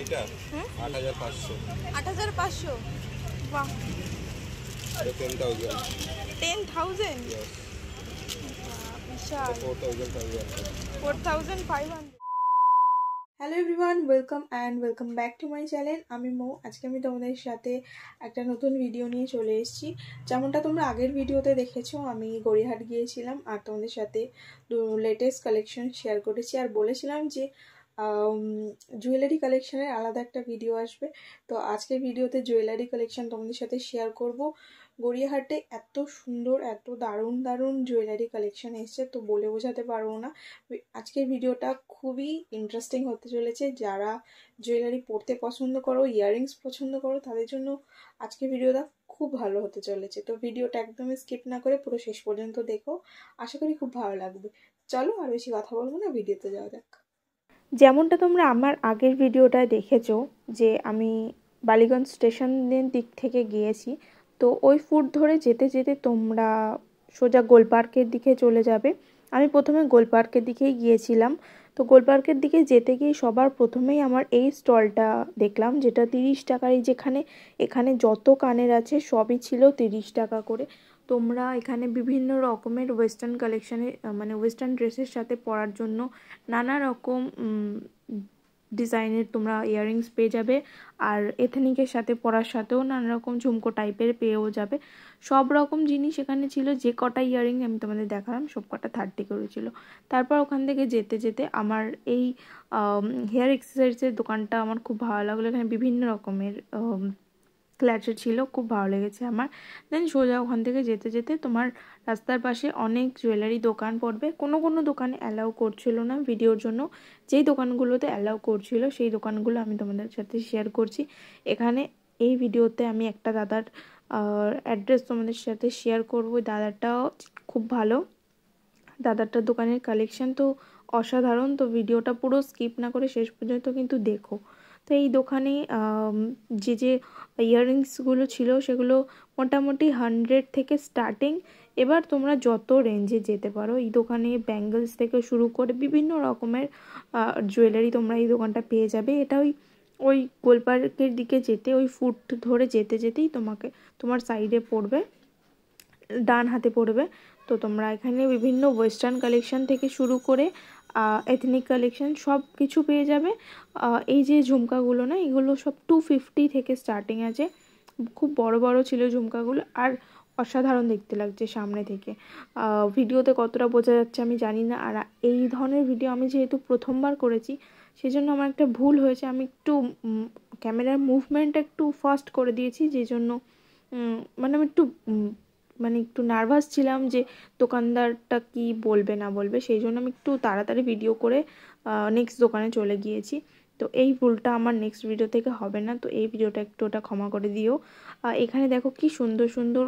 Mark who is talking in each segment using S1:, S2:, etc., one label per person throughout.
S1: এটা 8500
S2: 8500 বাহ
S1: আর 10000
S2: 10000
S1: yes
S2: বিশাল
S1: 4500
S2: hello everyone welcome back to my channel. আমি মৌ। আজকে আমি তোমাদের সাথে একটা নতুন ভিডিও নিয়ে চলে এসেছি। যেমনটা তোমরা আগের ভিডিওতে দেখেছো, আমি গড়িয়াহাট গিয়েছিলাম আর তোমাদের সাথে লেটেস্ট কালেকশন শেয়ার করেছি আর বলেছিলাম যে জুয়েলারি কালেকশনের আলাদা একটা ভিডিও আসবে। তো আজকের ভিডিওতে জুয়েলারি কালেকশন তোমাদের সাথে শেয়ার করব। গড়িয়াহাটে এত সুন্দর এত দারুণ জুয়েলারি কালেকশন এসছে, তো বলে বোঝাতে পারবো না। আজকের ভিডিওটা খুবই ইন্টারেস্টিং হতে চলেছে। যারা জুয়েলারি পরতে পছন্দ করো, ইয়াররিংস পছন্দ করো, তাদের জন্য আজকের ভিডিওটা খুব ভালো হতে চলেছে। তো ভিডিওটা একদমই স্কিপ না করে পুরো শেষ পর্যন্ত দেখো, আশা করি খুব ভালো লাগবে। চলো আর বেশি কথা বলবো না, ভিডিওতে যাওয়া যাক। যেমনটা তোমরা আমার আগের ভিডিওটায় দেখেছো যে আমি বালিগঞ্জ স্টেশনের দিক থেকে গিয়েছি, তো ওই ফুট ধরে যেতে যেতে তোমরা সোজা গোল পার্কের দিকে চলে যাবে। আমি প্রথমে গোল পার্কের দিকেই গিয়েছিলাম। তো গোল পার্কের দিকে যেতে গিয়ে সবার প্রথমেই আমার এই স্টলটা দেখলাম, যেটা 30 টাকারই, যেখানে এখানে যত কানের আছে সবই ছিল 30 টাকা করে। তোমরা এখানে বিভিন্ন রকমের ওয়েস্টার্ন কালেকশানে মানে ওয়েস্টার্ন ড্রেসের সাথে পরার জন্য নানা রকম ডিজাইনের তোমরা ইয়াররিংস পেয়ে যাবে, আর এথনিকের সাথে পরার সাথেও নানা রকম ঝুমকো টাইপের পেয়েও যাবে। সব রকম জিনিস এখানে ছিল। যে কটা ইয়াররিং আমি তোমাদের দেখালাম সব কটা 30 করে ছিল। তারপর ওখান থেকে যেতে যেতে আমার এই হেয়ার এক্সারসাইজের দোকানটা আমার খুব ভালো লাগলো। এখানে বিভিন্ন রকমের ক্ল্যাচে ছিল, খুব ভালো লেগেছে আমার। দেন সোজা ওখান থেকে যেতে যেতে তোমার রাস্তার পাশে অনেক জুয়েলারি দোকান পড়বে। কোনো দোকানে অ্যালাউ করছিল না ভিডিওর জন্য, যেই দোকানগুলোতে অ্যালাউ করছিল সেই দোকানগুলো আমি তোমাদের সাথে শেয়ার করছি। এখানে এই ভিডিওতে আমি একটা দাদার অ্যাড্রেস তোমাদের সাথে শেয়ার করব। দাদাটাও খুব ভালো, দাদাটার দোকানের কালেকশন তো অসাধারণ। তো ভিডিওটা পুরো স্কিপ না করে শেষ পর্যন্ত কিন্তু দেখো। তো এই দোকানে যে ইয়াররিংসগুলো ছিল সেগুলো মোটামুটি 100 থেকে স্টার্টিং। এবার তোমরা যত রেঞ্জে যেতে পারো, এই দোকানে ব্যাঙ্গলস থেকে শুরু করে বিভিন্ন রকমের জুয়েলারি তোমরা এই দোকানটা পেয়ে যাবে। এটা ওই গোলপার্কের দিকে যেতে, ওই ফুট ধরে যেতে যেতেই তোমার সাইডে পড়বে, ডান হাতে পড়বে। তো তোমরা এখানে বিভিন্ন ওয়েস্টার্ন কালেকশন থেকে শুরু করে এথনিক কালেকশন সব কিছু পেয়ে যাবে। এই যে ঝুমকাগুলো না, এগুলো সব 250 থেকে স্টার্টিং আছে। খুব বড় ছিল ঝুমকাগুলো আর অসাধারণ দেখতে লাগছে সামনে থেকে। ভিডিওতে কতটা বোঝা যাচ্ছে আমি জানি না। আর এই ধরনের ভিডিও আমি যেহেতু প্রথমবার করেছি, সেই জন্য আমার একটা ভুল হয়েছে। আমি একটু ক্যামেরার মুভমেন্টটা একটু ফাস্ট করে দিয়েছি, যেই জন্য মানে আমি একটু নার্ভাস ছিলাম যে দোকানদারটা কি বলবে না বলবে, সেই জন্য আমি একটু তাড়াতাড়ি ভিডিও করে নেক্সট দোকানে চলে গিয়েছি। তো এই ভুলটা আমার নেক্সট ভিডিও থেকে হবে না, তো এই ভিডিওটা একটু ওটা ক্ষমা করে দিও। এখানে দেখো কি সুন্দর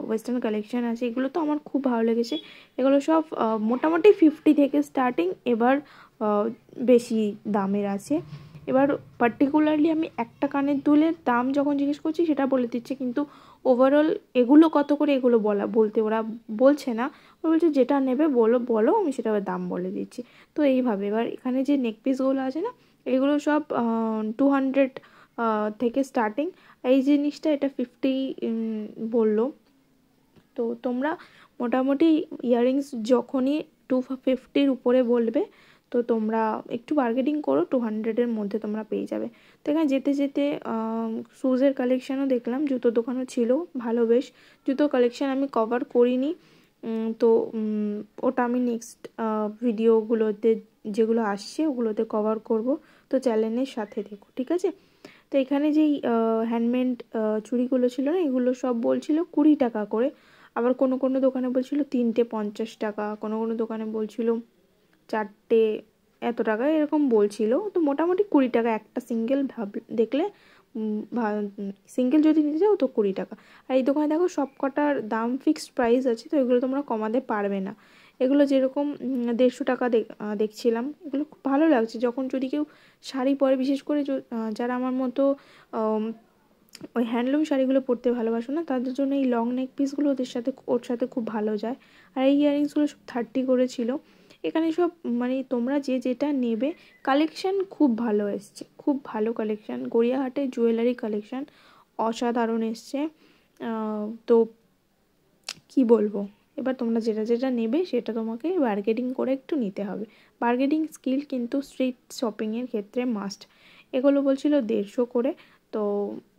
S2: ওয়েস্টার্ন কালেকশান আছে, এগুলো তো আমার খুব ভালো লেগেছে। এগুলো সব মোটামুটি 50 থেকে স্টার্টিং, এবার বেশি দামের আছে। এবার পার্টিকুলারলি আমি একটা কানের দুলের দাম যখন জিজ্ঞেস করছি সেটা বলে দিচ্ছে, কিন্তু ওভারঅল এগুলো কত করে এগুলো বলতে ওরা বলছে না। ওরা বলছে যেটা নেবে বলো আমি সেটা দাম বলে দিচ্ছি। তো এইভাবে এবার এখানে যে নেক পিসগুলো আছে না, এগুলো সব 200 থেকে স্টার্টিং। এই জিনিসটা এটা 50 বললো। তো তোমরা মোটামুটি ইয়াররিংস যখনই 250-র উপরে বলবে, তো তোমরা একটু বার্গেনিং করো, 200-এর মধ্যে তোমরা পেয়ে যাবে। তো এখানে যেতে যেতে শ্যুজের কালেকশানও দেখলাম, জুতোর দোকানও ছিল ভালো বেশ। জুতোর কালেকশান আমি কভার করিনি, তো ওটা আমি নেক্সট ভিডিওগুলোতে যেগুলো আসছে ওগুলোতে কভার করব। তো চ্যানেলের সাথে দেখো, ঠিক আছে? তো এখানে যেই হ্যান্ডমেড চুড়িগুলো ছিল না, এগুলো সব বলছিল 20 টাকা করে। আবার কোনো দোকানে বলছিল 3টে 50 টাকা, কোনো দোকানে বলছিল 4টে এত টাকা, এরকম বলছিল। তো মোটামুটি 20 টাকা একটা সিঙ্গেল দেখলে, সিঙ্গেল যদি নিতে যাও তো 20 টাকা। আর এই দোকানে দেখো সব কটার দাম ফিক্সড প্রাইস আছে, তো এগুলো তোমরা কমাতে পারবে না। এগুলো যেরকম 150 টাকা দেখছিলাম, এগুলো খুব ভালো লাগছে। যখন যদি কেউ শাড়ি পরে, বিশেষ করে যারা আমার মতো ওই হ্যান্ডলুম শাড়িগুলো পরতে ভালোবাসো না, তাদের জন্য এই লং নেক পিসগুলো ওর সাথে খুব ভালো যায়। আর এই ইয়াররিংসগুলো সব 30 করে ছিল। এখানে সব মানে তোমরা যে যেটা নেবে, কালেকশান খুব ভালো এসছে, খুব ভালো কালেকশান। গড়িয়াহাটে জুয়েলারি কালেকশান অসাধারণ এসছে। তো কি বলবো, এবার তোমরা যেটা যেটা নেবে সেটা তোমাকে বার্গেনিং করে একটু নিতে হবে। বার্গেনিং স্কিল কিন্তু স্ট্রিট শপিংয়ের ক্ষেত্রে মাস্ট। এগুলো বলছিল 150 করে, তো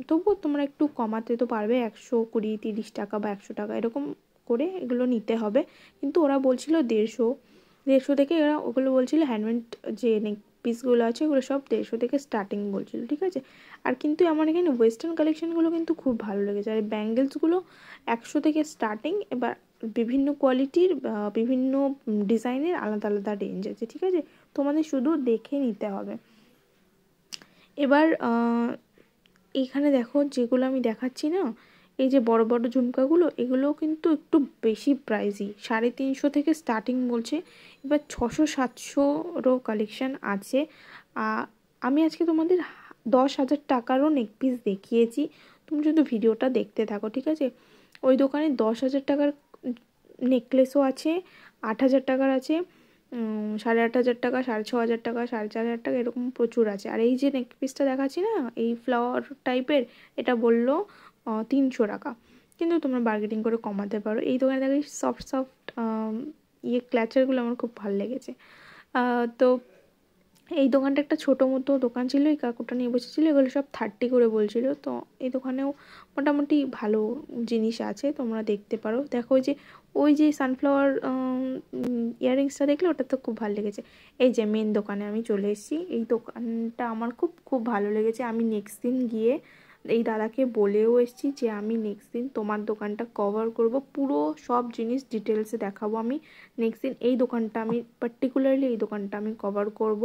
S2: তবুও তোমরা একটু কমাতে তো পারবে, 120, 30 টাকা বা 100 টাকা এরকম করে এগুলো নিতে হবে। কিন্তু ওরা বলছিল 150 থেকে, এরা ওগুলো বলছিল হ্যান্ডমেড যে নেক পিসগুলো আছে ওগুলো সব 150 থেকে স্টার্টিং বলছিল, ঠিক আছে। আর কিন্তু আমার এখানে ওয়েস্টার্ন কালেকশানগুলো কিন্তু খুব ভালো লেগেছে। আর ব্যাঙ্গেলসগুলো 100 থেকে স্টার্টিং, এবার বিভিন্ন কোয়ালিটির বিভিন্ন ডিজাইনের আলাদা আলাদা রেঞ্জ আছে, ঠিক আছে। তোমাদের শুধু দেখে নিতে হবে। এবার এইখানে দেখো যেগুলো আমি দেখাচ্ছি না, এই যে বড় বড় ঝুমকাগুলো, এগুলো কিন্তু একটু বেশি প্রাইসই, 350 থেকে স্টার্টিং বলছে। এবার 600-700রও কালেকশান আছে। আমি আজকে তোমাদের 10,000 টাকারও নেক পিস দেখিয়েছি, তুমি শুধু ভিডিওটা দেখতে থাকো, ঠিক আছে। ওই দোকানে 10,000 টাকার নেকলেসও আছে, 8,000 টাকার আছে, 8,500 টাকা, 6,500 টাকা, 4,500 টাকা, এরকম প্রচুর আছে। আর এই যে নেক পিসটা দেখাচ্ছি না, এই ফ্লাওয়ার টাইপের, এটা বললো 300 টাকা, কিন্তু তোমরা বার্গেনিং করে কমাতে পারো। এই দোকানে দেখি সফট সফট ক্ল্যাচারগুলো আমার খুব ভালো লেগেছে। তো এই দোকানটা একটা ছোটো মতো দোকান ছিল, এই কাকুটা নিয়ে বসেছিলো, এগুলো সব 30 করে বলছিল। তো এই দোকানেও মোটামুটি ভালো জিনিস আছে, তোমরা দেখতে পারো। দেখো ওই যে সানফ্লাওয়ার ইয়াররিংসটা দেখলে, ওটা তো খুব ভালো লেগেছে। এই যে মেন দোকানে আমি চলে এসেছি, এই দোকানটা আমার খুব খুব ভালো লেগেছে। আমি নেক্সট দিন গিয়ে এই দাদাকে বলেও এসেছি যে আমি নেক্সট দিন তোমার দোকানটা কভার করব, পুরো সব জিনিস ডিটেলসে দেখাবো আমি নেক্সট দিন। এই দোকানটা আমি পার্টিকুলারলি এই দোকানটা আমি কভার করব।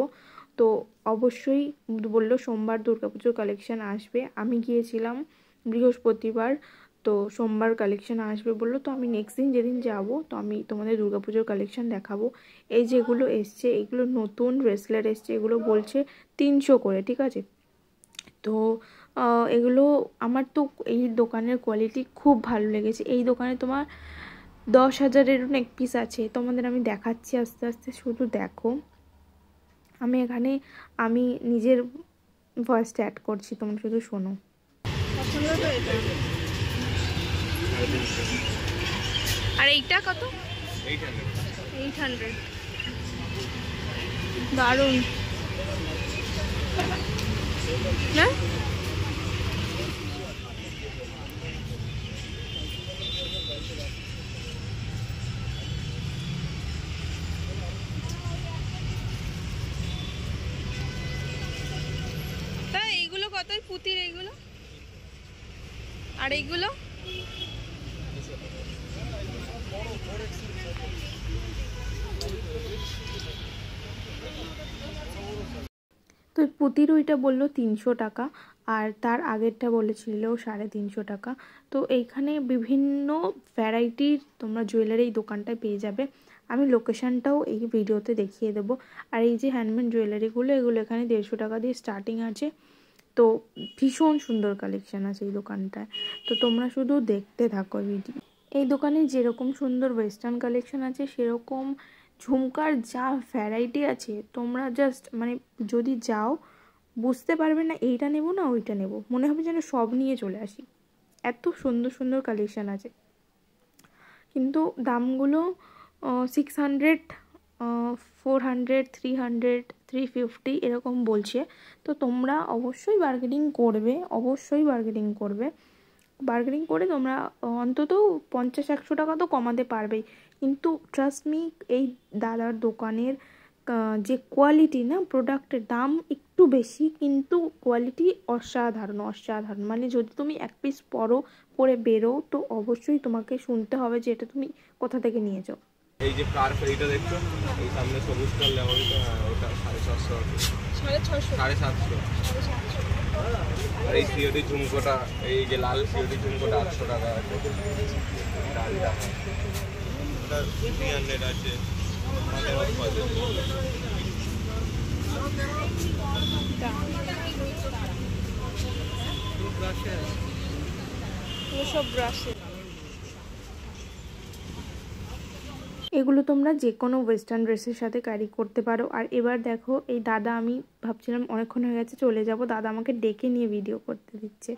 S2: তো অবশ্যই বললো সোমবার দুর্গাপুজোর কালেকশান আসবে, আমি গিয়েছিলাম বৃহস্পতিবার, তো সোমবার কালেকশান আসবে বললো। তো আমি নেক্সট দিন যেদিন যাব, তো আমি তোমাদের দুর্গাপুজোর কালেকশান দেখাবো। এই যেগুলো এসছে, এগুলো নতুন ব্রেসলেট এসছে, এগুলো বলছে 300 করে, ঠিক আছে। তো এগুলো আমার তো এই দোকানের কোয়ালিটি খুব ভালো লেগেছে। এই দোকানে তোমার 10,000-এরও নেক পিস আছে, তোমাদের আমি দেখাচ্ছি আস্তে আস্তে, শুধু দেখো। আমি নিজের ভয়েসটা অ্যাড করছি, তোমরা শুধু শোনো। আর এইটা কত? 800। দারুণ না? তা এইগুলো কত, পুতির এইগুলো? আর এইগুলো? তো পুতির ওইটা বললো 300 টাকা, আর তার আগেরটা বলেছিল 350 টাকা। তো এইখানে বিভিন্ন ভ্যারাইটির তোমরা জুয়েলারি এই দোকানটায় পেয়ে যাবে। আমি লোকেশানটাও এই ভিডিওতে দেখিয়ে দেবো। আর এই যে হ্যান্ডমেড জুয়েলারিগুলো, এগুলো এখানে 150 টাকা দিয়ে স্টার্টিং আছে। তো ভীষণ সুন্দর কালেকশান আছে এই দোকানটায়, তো তোমরা শুধু দেখতে থাকো ভিডিও। এই দোকানে যেরকম সুন্দর ওয়েস্টার্ন কালেকশান আছে, সেরকম ঝুমকার যা ভ্যারাইটি আছে, তোমরা জাস্ট মানে যদি যাও বুঝতে পারবে না এইটা নেব না ওইটা নেব, মনে হবে যেন সব নিয়ে চলে আসি, এত সুন্দর সুন্দর কালেকশান আছে। কিন্তু দামগুলো 600, 400, 300, 350 এরকম বলছে। তো তোমরা অবশ্যই বার্গেনিং করবে, বার্গেনিং করে তোমরা অন্তত 50-100 টাকা তো কমাতে পারবেই। কিন্তু ট্রাস্ট মি, এই দাদার দোকানের যে কোয়ালিটি না, প্রোডাক্টের দাম একটু বেশি কিন্তু কোয়ালিটি অসাধারণ। মানে যদি তুমি এক পিস পরে বেরো, তো অবশ্যই তোমাকে শুনতে হবে যে এটা তুমি কোথা থেকে নিয়েছো।
S1: এই যে কার ফেরিটা দেখছো, এই সামনে সবুজ কার লেমনটা, ওটা 750। 750। আর এই সিওডি ঝুমকোটা, এই যে লাল সিওডি ঝুমকোটা 800 টাকা আছে। ডালটা ওটা 300 আছে।
S2: এগুলো এগুলো তোমরা যে কোনো ওয়েস্টার্ন ড্রেসের সাথে ক্যারি করতে পারো। আর এবার দেখো এই দাদা, আমি ভাবছিলাম অনেকক্ষণ হয়ে গেছে চলে যাব, দাদা আমাকে ডেকে নিয়ে ভিডিও করতে দিচ্ছে।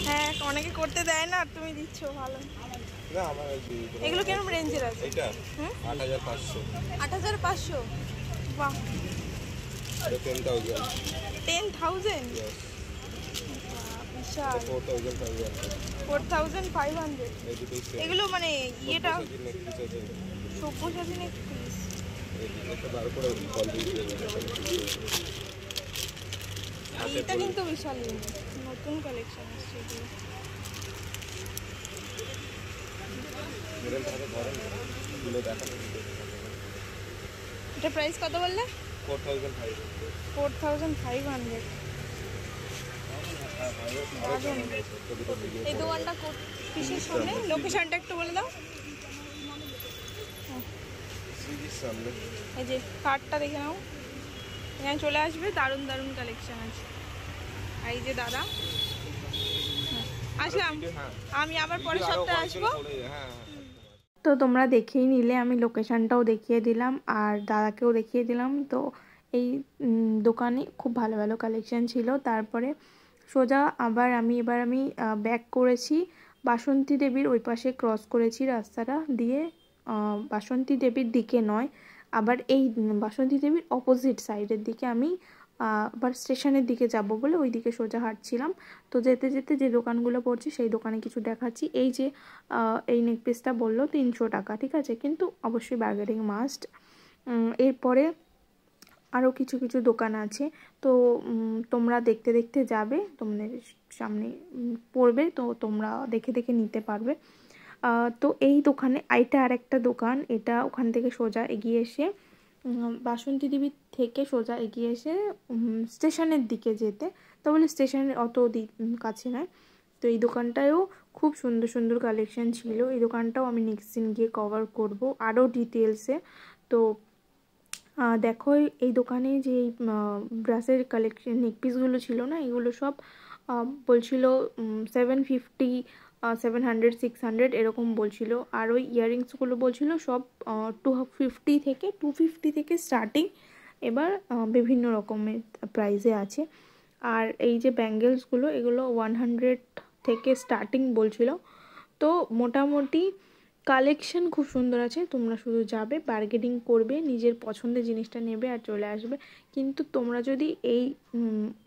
S2: হ্যাঁ, অনেকে করতে দেয় না, তুমি দিচ্ছ, ভালো।
S1: না আমার
S2: এগুলো কেমন রেঞ্জের আছে?
S1: এটা 8500।
S2: 8500? বাহ।
S1: আর 10000।
S2: 10000?
S1: यस।
S2: বিশাল।
S1: 4500।
S2: 4500? এগুলো মানে ইয়েটা সব্যসাচী নেক পিস। এটা কিন্তু বিশাল নতুন কালেকশন আসছে এগুলো। এটা প্রাইস কত বললে? 4500। এই দোকানটা কিসের সামনে? লোকেশনটা একটু বলে দাও। এই যে কার্ডটা দেখে নাও, এখানে চলে আসবে, দারুণ দারুণ কালেকশন আছে। আর এই যে দাদা, আসলাম, আমি আবার পরের সপ্তাহে আসবো। তো তোমরা দেখেই নিলে, আমি লোকেশনটাও দেখিয়ে দিলাম আর দাদাকেও দেখিয়ে দিলাম। তো এই দোকানে খুব ভালো ভালো কালেকশন ছিল। তারপরে সোজা এবার আমি ব্যাক করেছি বাসন্তী দেবীর ওই পাশে, ক্রস করেছি রাস্তাটা দিয়ে, বাসন্তী দেবীর দিকে নয়, আবার এই বাসন্তী দেবীর অপোজিট সাইডের দিকে আমি আবার স্টেশনের দিকে যাব বলে ওই দিকে সোজা হাঁটছিলাম। তো যেতে যেতে যে দোকানগুলো পড়ছে সেই দোকানে কিছু দেখাচ্ছি। এই যে এই নেকপিসটা বললো 300 টাকা, ঠিক আছে, কিন্তু অবশ্যই বার্গেনিং মাস্ট। এরপরে আরও কিছু কিছু দোকান আছে, তো তোমরা দেখতে দেখতে যাবে, তোমাদের সামনে পড়বে, তো তোমরা দেখে দেখে নিতে পারবে। তো এই দোকানে এটা আরেকটা দোকান, এটা ওখান থেকে সোজা এগিয়ে এসে বাসন্তী দেবীর থেকে সোজা এগিয়ে এসে স্টেশনের দিকে যেতে, তো বলে স্টেশনের অত কাছে নয়। তো এই দোকানটায়ও খুব সুন্দর সুন্দর কালেকশন ছিল। এই দোকানটাও আমি নেক্সট দিন গিয়ে কভার করব আরও ডিটেলসে। তো দেখো এই দোকানে যে ব্রাসের কালেকশন নেকপিসগুলো ছিল না, এগুলো সব বলছিল 750, 700, 600 এরকম বলছিল। আর ওই ইয়াররিংসগুলো বলছিল সব 250 থেকে স্টার্টিং, এবার বিভিন্ন রকমের প্রাইসে আছে। আর এই যে ব্যাঙ্গেলসগুলো, এগুলো 100 থেকে স্টার্টিং বলছিল। তো মোটামুটি কালেকশন খুব সুন্দর আছে, তোমরা শুধু যাবে, বার্গেনিং করবে, নিজের পছন্দের জিনিসটা নেবে আর চলে আসবে। কিন্তু তোমরা যদি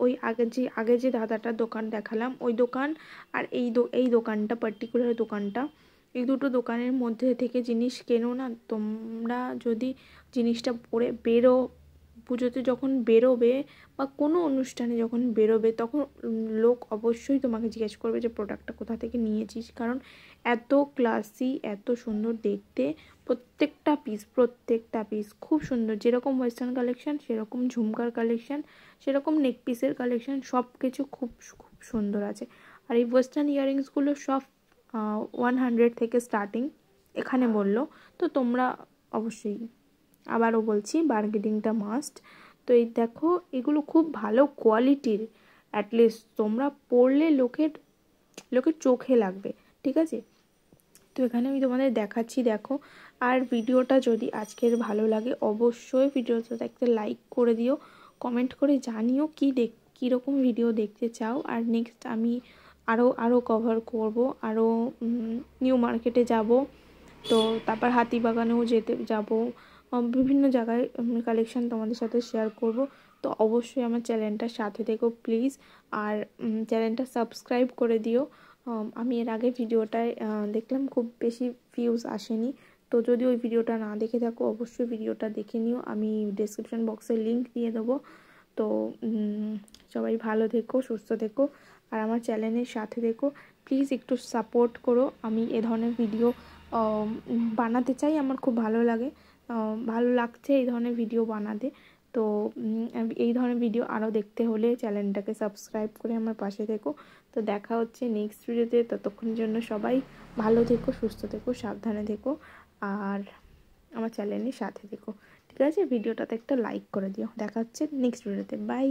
S2: ওই আগে যে দাদাটার দোকান দেখালাম ওই দোকান আর এই দোকানটা, পার্টিকুলার দোকানটা, এই দুটো দোকানের মধ্যে থেকে জিনিস কেনো না, তোমরা যদি জিনিসটা পরে পুজোতে যখন বেরোবে বা কোনো অনুষ্ঠানে যখন বেরোবে, তখন লোক অবশ্যই তোমাকে জিজ্ঞেস করবে যে প্রোডাক্টটা কোথা থেকে নিয়েছিস। কারণ এত ক্লাসি, এত সুন্দর দেখতে, প্রত্যেকটা পিস খুব সুন্দর। যেরকম ওয়েস্টার্ন কালেকশন সেরকম ঝুমকার কালেকশন, সেরকম নেক পিসের কালেকশন, সব কিছু খুব খুব সুন্দর আছে। আর এই ওয়েস্টার্ন ইয়াররিংসগুলো সব 100 থেকে স্টার্টিং এখানে বললো। তো তোমরা অবশ্যই, আবারও বলছি, বার্গেনিংটা মাস্ট। তো এই দেখো, এগুলো খুব ভালো কোয়ালিটির, অ্যাটলিস্ট তোমরা পরলে লোকের চোখে লাগবে, ঠিক আছে। তো এখানে আমি তোমাদের দেখাচ্ছি, দেখো। আর ভিডিওটা যদি আজকের ভালো লাগে অবশ্যই ভিডিওটা একটা লাইক করে দিও, কমেন্ট করে জানিও কীরকম ভিডিও দেখতে চাও। আর নেক্সট আমি আরও কভার করব, আরও নিউ মার্কেটে যাব, তো তারপর হাতিবাগানেও যাব, বিভিন্ন জায়গায় কালেকশন তোমাদের সাথে শেয়ার করব। তো অবশ্যই আমার চ্যানেলটার সাথে থেকো প্লিজ, আর চ্যানেলটা সাবস্ক্রাইব করে দিও। আমি এর আগে ভিডিওটায় দেখলাম খুব বেশি ভিউজ আসেনি, তো যদি ওই ভিডিওটা না দেখে থাকো অবশ্যই ভিডিওটা দেখে নিও, আমি ডেসক্রিপশন বক্সে লিঙ্ক দিয়ে দেবো। তো সবাই ভালো থেকো, সুস্থ থেকো, আর আমার চ্যানেলের সাথে থেকো প্লিজ, একটু সাপোর্ট করো। আমি এ ধরনের ভিডিও বানাতে চাই, আমার খুব ভালো লাগছে এই ধরনের ভিডিও বানাতে। তো এই ধরনের ভিডিও আরও দেখতে হলে চ্যানেলটাকে সাবস্ক্রাইব করে আমার পাশে থেকো। তো দেখা হচ্ছে নেক্সট ভিডিওতে, ততক্ষণের জন্য সবাই ভালো থেকো, সুস্থ থেকো, সাবধানে থেকো, আর আমার চ্যানেলের সাথে থেকো, ঠিক আছে। ভিডিওটাতে একটা লাইক করে দিও। দেখা হচ্ছে নেক্সট ভিডিওতে, বাই।